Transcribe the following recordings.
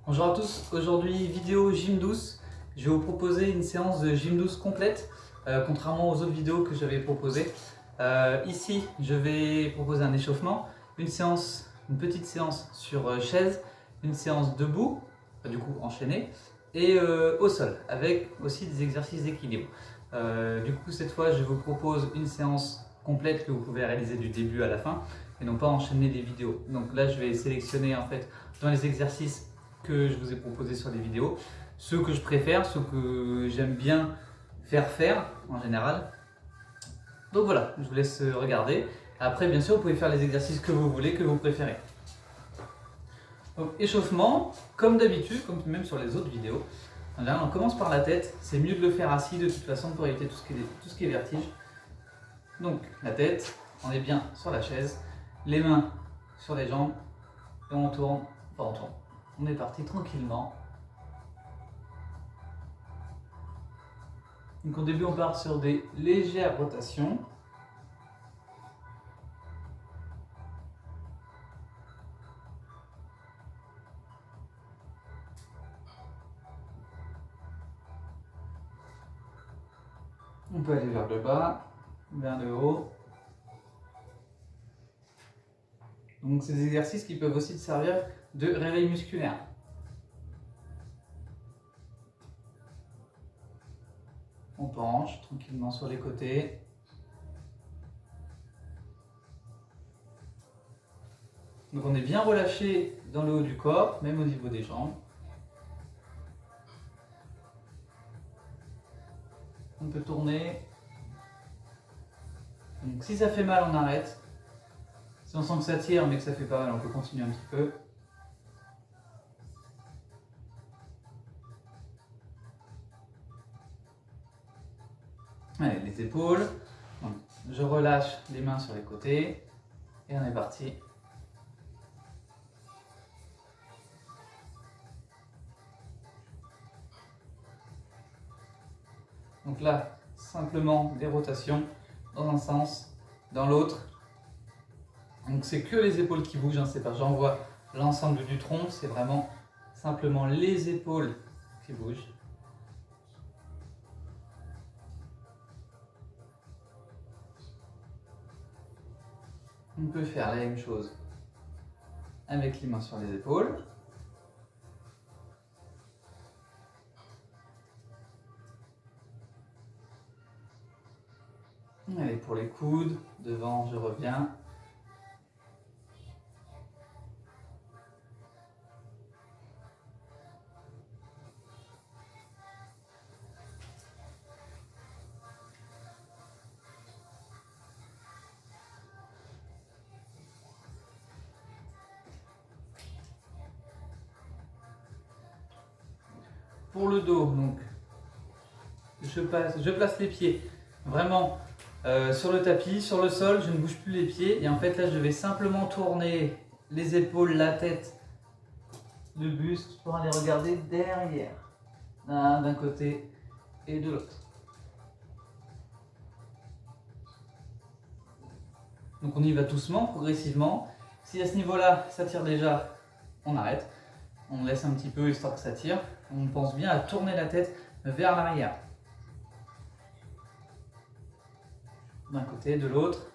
Bonjour à tous, aujourd'hui vidéo gym douce. Je vais vous proposer une séance de gym douce complète, contrairement aux autres vidéos que j'avais proposées. Ici, je vais proposer un échauffement, une petite séance sur chaise, une séance debout, du coup enchaînée, et au sol, avec aussi des exercices d'équilibre. Du coup, cette fois, je vous propose une séance complète que vous pouvez réaliser du début à la fin, et non pas enchaîner des vidéos. Donc là, je vais sélectionner en fait dans les exercices que je vous ai proposé sur les vidéos, ceux que je préfère, ceux que j'aime bien faire en général. Donc voilà, je vous laisse regarder. Après, bien sûr, vous pouvez faire les exercices que vous voulez, que vous préférez. Donc échauffement, comme d'habitude, comme même sur les autres vidéos. Là, on commence par la tête. C'est mieux de le faire assis de toute façon pour éviter tout ce qui est vertige. Donc la tête, on est bien sur la chaise, les mains sur les jambes et on tourne, enfin on tourne. On est parti tranquillement. Donc au début, on part sur des légères rotations. On peut aller vers le bas, vers le haut. Donc c'est des exercices qui peuvent aussi servir de réveil musculaire. On penche tranquillement sur les côtés. Donc on est bien relâché dans le haut du corps, même au niveau des jambes. On peut tourner. Donc si ça fait mal, on arrête. Si on sent que ça tire mais que ça fait pas mal, on peut continuer un petit peu. Allez, les épaules. Donc, je relâche les mains sur les côtés. Et on est parti. Donc là, simplement des rotations dans un sens, dans l'autre. Donc c'est que les épaules qui bougent, hein, c'est pas j'envoie l'ensemble du tronc, c'est vraiment simplement les épaules qui bougent. On peut faire la même chose avec les mains sur les épaules. Allez, pour les coudes, devant, je reviens. Pour le dos, donc, je place les pieds vraiment sur le tapis, sur le sol, je ne bouge plus les pieds. Et en fait, là, je vais simplement tourner les épaules, la tête, le buste pour aller regarder derrière, d'un côté et de l'autre. Donc on y va doucement, progressivement. Si à ce niveau-là, ça tire déjà, on arrête. On laisse un petit peu histoire que ça tire. On pense bien à tourner la tête vers l'arrière. D'un côté, de l'autre.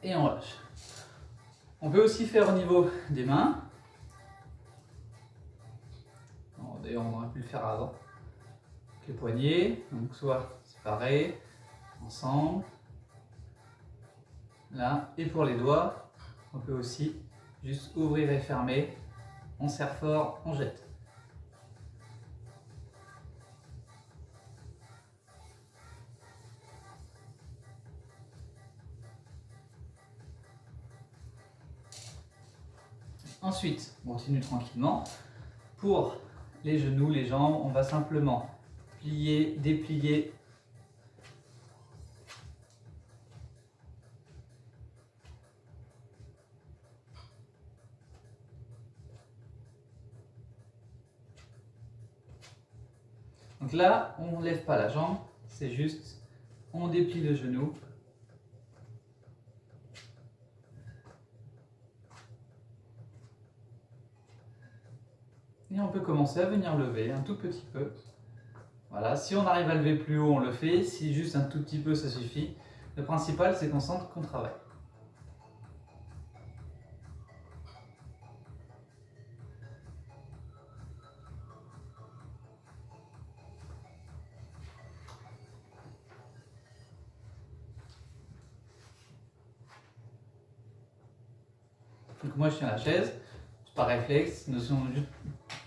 Et on relâche. On peut aussi faire au niveau des mains. D'ailleurs, on aurait pu le faire avant. Les poignets, donc soit séparés, ensemble. Là, et pour les doigts, on peut aussi juste ouvrir et fermer. On serre fort, on jette. Ensuite, on continue tranquillement. Pour les genoux, les jambes, on va simplement plier, déplier. Donc là, on ne lève pas la jambe, c'est juste, on déplie le genou. Et on peut commencer à venir lever un tout petit peu. Voilà, si on arrive à lever plus haut, on le fait. Si juste un tout petit peu, ça suffit. Le principal, c'est qu'on sente qu'on travaille. Donc moi, je tiens la chaise, par réflexe, juste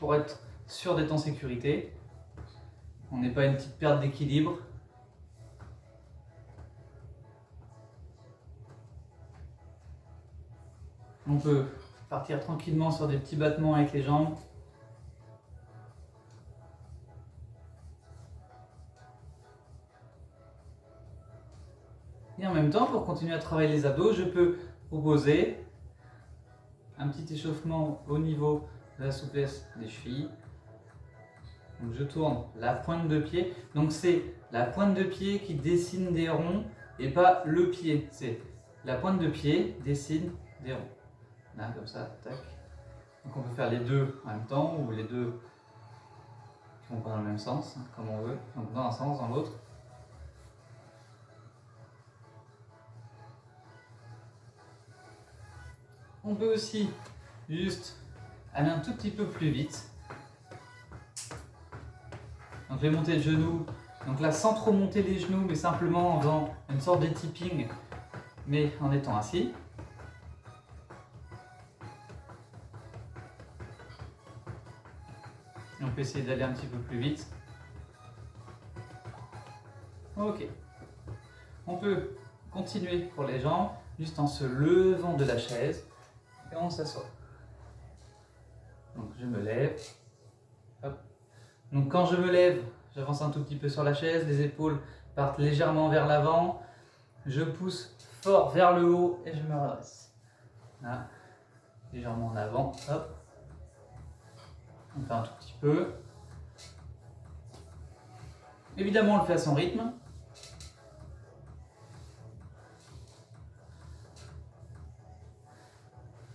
pour être sûr d'être en sécurité. On n'est pas une petite perte d'équilibre. On peut partir tranquillement sur des petits battements avec les jambes. Et en même temps, pour continuer à travailler les abdos, je peux proposer un petit échauffement au niveau de la souplesse des chevilles. Donc je tourne la pointe de pied. Donc c'est la pointe de pied qui dessine des ronds et pas le pied. C'est la pointe de pied dessine des ronds. Là, comme ça, tac. Donc on peut faire les deux en même temps ou les deux qui vont pas dans le même sens, comme on veut. Donc dans un sens, dans l'autre. On peut aussi juste aller un tout petit peu plus vite. Donc les montées de genoux, donc là sans trop monter les genoux, mais simplement en faisant une sorte de tipping, mais en étant assis. Et on peut essayer d'aller un petit peu plus vite. Ok. On peut continuer pour les jambes, juste en se levant de la chaise, et on s'assoit. Donc je me lève. Hop. Donc quand je me lève, j'avance un tout petit peu sur la chaise, les épaules partent légèrement vers l'avant, je pousse fort vers le haut et je me redresse. Là, légèrement en avant, hop. On fait un tout petit peu. Évidemment, on le fait à son rythme.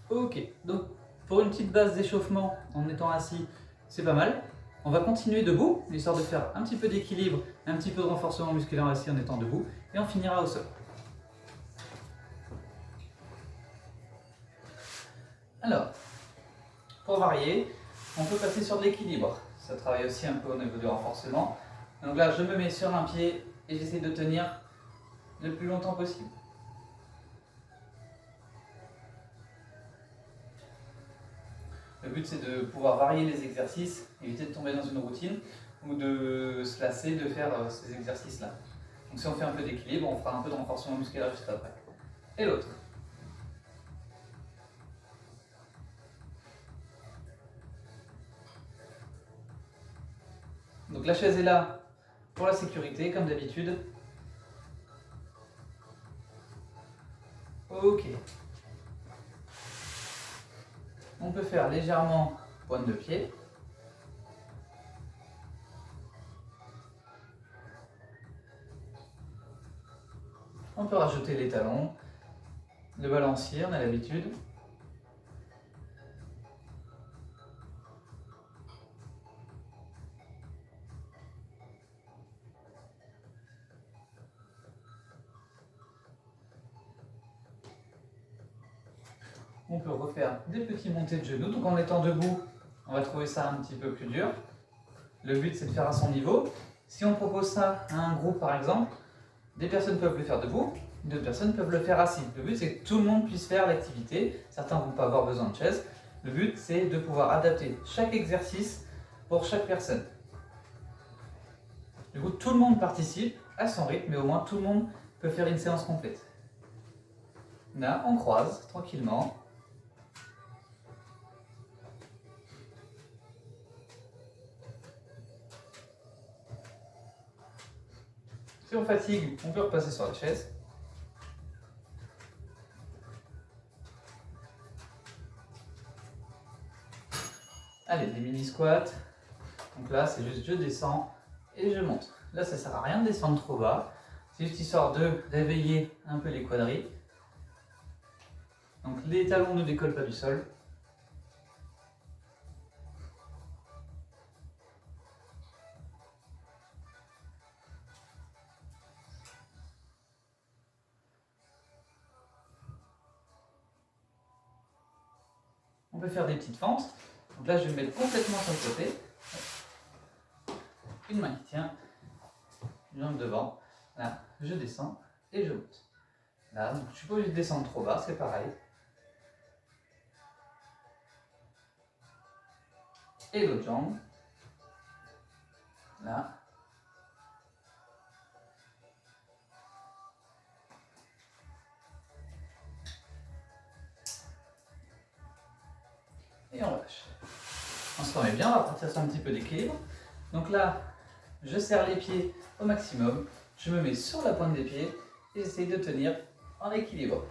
Ok, donc pour une petite base d'échauffement en étant assis, c'est pas mal. On va continuer debout, histoire de faire un petit peu d'équilibre, un petit peu de renforcement musculaire assis en étant debout, et on finira au sol. Alors, pour varier, on peut passer sur de l'équilibre. Ça travaille aussi un peu au niveau du renforcement. Donc là, je me mets sur un pied et j'essaie de tenir le plus longtemps possible. Le but, c'est de pouvoir varier les exercices, éviter de tomber dans une routine ou de se lasser de faire ces exercices-là. Donc si on fait un peu d'équilibre, on fera un peu de renforcement musculaire juste après. Et l'autre. Donc la chaise est là pour la sécurité, comme d'habitude. Ok. On peut faire légèrement pointe de pied. On peut rajouter les talons, le balancier, on a l'habitude. On peut refaire des petits montées de genoux. Donc en étant debout, on va trouver ça un petit peu plus dur. Le but, c'est de faire à son niveau. Si on propose ça à un groupe, par exemple, des personnes peuvent le faire debout, d'autres personnes peuvent le faire assis. Le but, c'est que tout le monde puisse faire l'activité. Certains ne vont pas avoir besoin de chaise. Le but, c'est de pouvoir adapter chaque exercice pour chaque personne. Du coup, tout le monde participe à son rythme, mais au moins tout le monde peut faire une séance complète. Là, on croise tranquillement. Si on fatigue, on peut repasser sur la chaise. Allez, des mini squats. Donc là, c'est juste je descends et je monte. Là, ça ne sert à rien de descendre trop bas. C'est juste histoire de réveiller un peu les quadris. Donc les talons ne décollent pas du sol. peut faire des petites fentes. Donc là, je vais me mettre complètement sur le côté. Une main qui tient, une jambe devant. Là, je descends et je monte. Là, donc je suis pas obligé de descendre trop bas, c'est pareil. Et l'autre jambe. Là. Et on relâche. On se remet bien, on va partir sur un petit peu d'équilibre. Donc là, je serre les pieds au maximum. Je me mets sur la pointe des pieds et j'essaye de tenir en équilibre.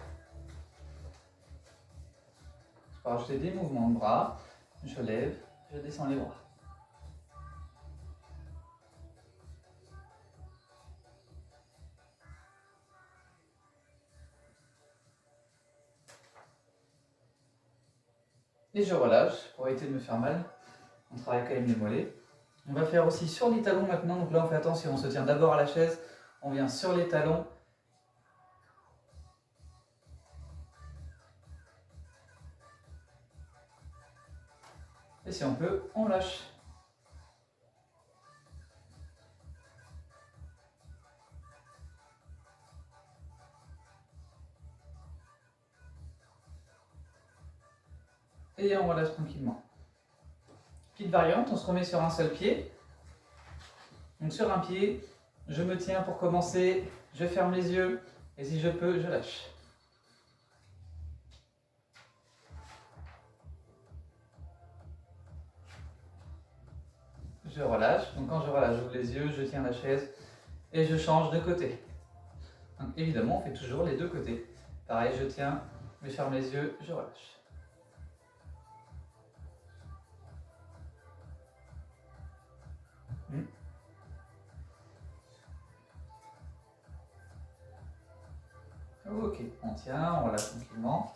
Je peux rajouter des mouvements de bras. Je lève, je descends les bras. Et je relâche pour éviter de me faire mal. On travaille quand même les mollets. On va faire aussi sur les talons maintenant. Donc là, on fait attention. On se tient d'abord à la chaise. On vient sur les talons. Et si on peut, on lâche. Et on relâche tranquillement. Petite variante, on se remet sur un seul pied. Donc sur un pied, je me tiens pour commencer, je ferme les yeux et si je peux, je lâche. Je relâche, donc quand je relâche, j'ouvre les yeux, je tiens la chaise et je change de côté. Donc évidemment, on fait toujours les deux côtés. Pareil, je tiens, je ferme les yeux, je relâche. Ok, on tient, on relâche tranquillement.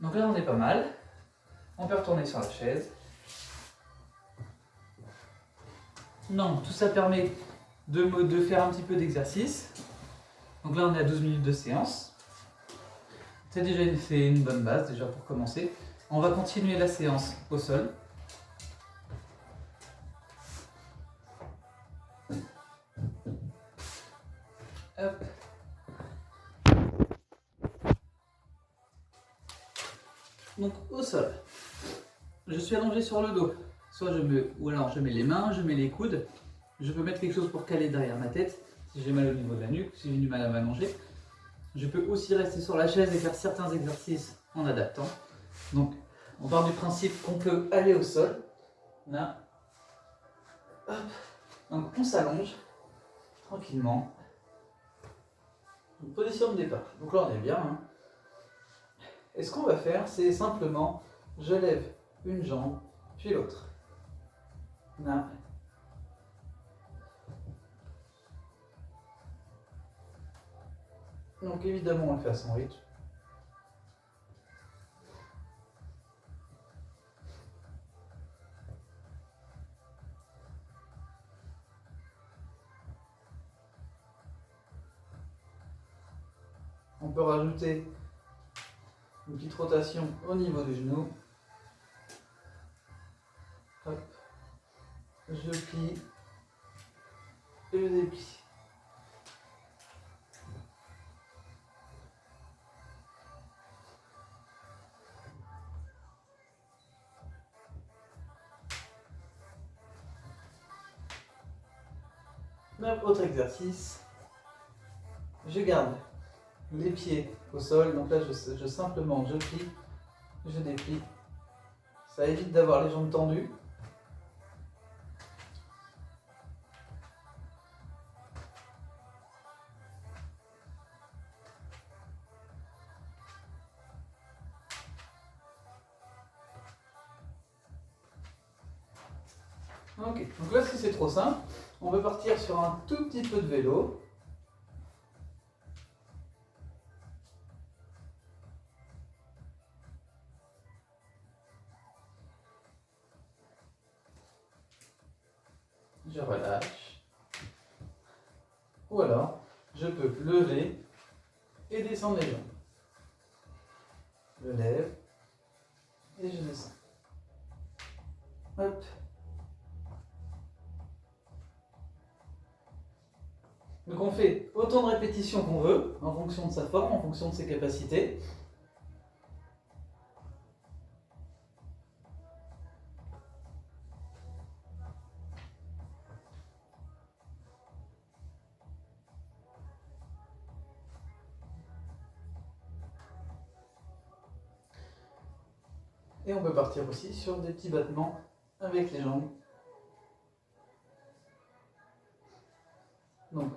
Donc là, on est pas mal. On peut retourner sur la chaise. Non, tout ça permet de faire un petit peu d'exercice. Donc là, on est à 12 minutes de séance. C'est déjà une bonne base déjà pour commencer. On va continuer la séance au sol. Hop. Donc au sol. Je suis allongé sur le dos. Soit ou alors je mets les mains, je mets les coudes. Je peux mettre quelque chose pour caler derrière ma tête si j'ai mal au niveau de la nuque, si j'ai du mal à m'allonger. Je peux aussi rester sur la chaise et faire certains exercices en adaptant. Donc on part du principe qu'on peut aller au sol. Là. Hop. Donc on s'allonge tranquillement. Position de départ. Donc là on est bien. Hein. Et ce qu'on va faire, c'est simplement, je lève une jambe, puis l'autre. Là. Donc évidemment on le fait à son rythme. On peut rajouter une petite rotation au niveau du genou. Hop. Je plie et je déplie. Hop, autre exercice. Je garde les pieds au sol. Donc là, simplement, je plie, je déplie. Ça évite d'avoir les jambes tendues. Ok, donc là si c'est trop simple, on va partir sur un tout petit peu de vélo. Je relâche. Ou alors, je peux lever et descendre les jambes. Je lève et je descends. Hop. Donc on fait autant de répétitions qu'on veut, en fonction de sa forme, en fonction de ses capacités. Et on peut partir aussi sur des petits battements avec les jambes. Donc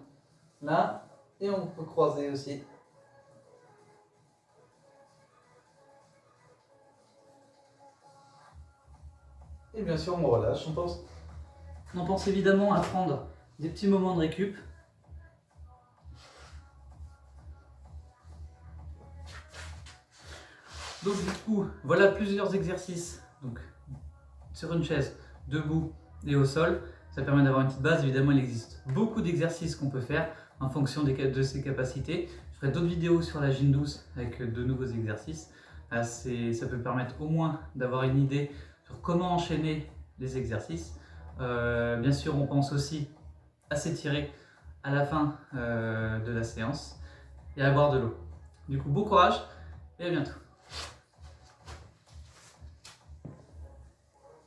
là, et on peut croiser aussi. Et bien sûr, on relâche. On pense évidemment à prendre des petits moments de récup. Donc du coup, voilà plusieurs exercices. Donc sur une chaise, debout et au sol. Ça permet d'avoir une petite base. Évidemment, il existe beaucoup d'exercices qu'on peut faire en fonction de ses capacités. Je ferai d'autres vidéos sur la gym douce avec de nouveaux exercices. Ça peut permettre au moins d'avoir une idée sur comment enchaîner les exercices. Bien sûr, on pense aussi à s'étirer à la fin de la séance et à boire de l'eau. Du coup, bon courage et à bientôt.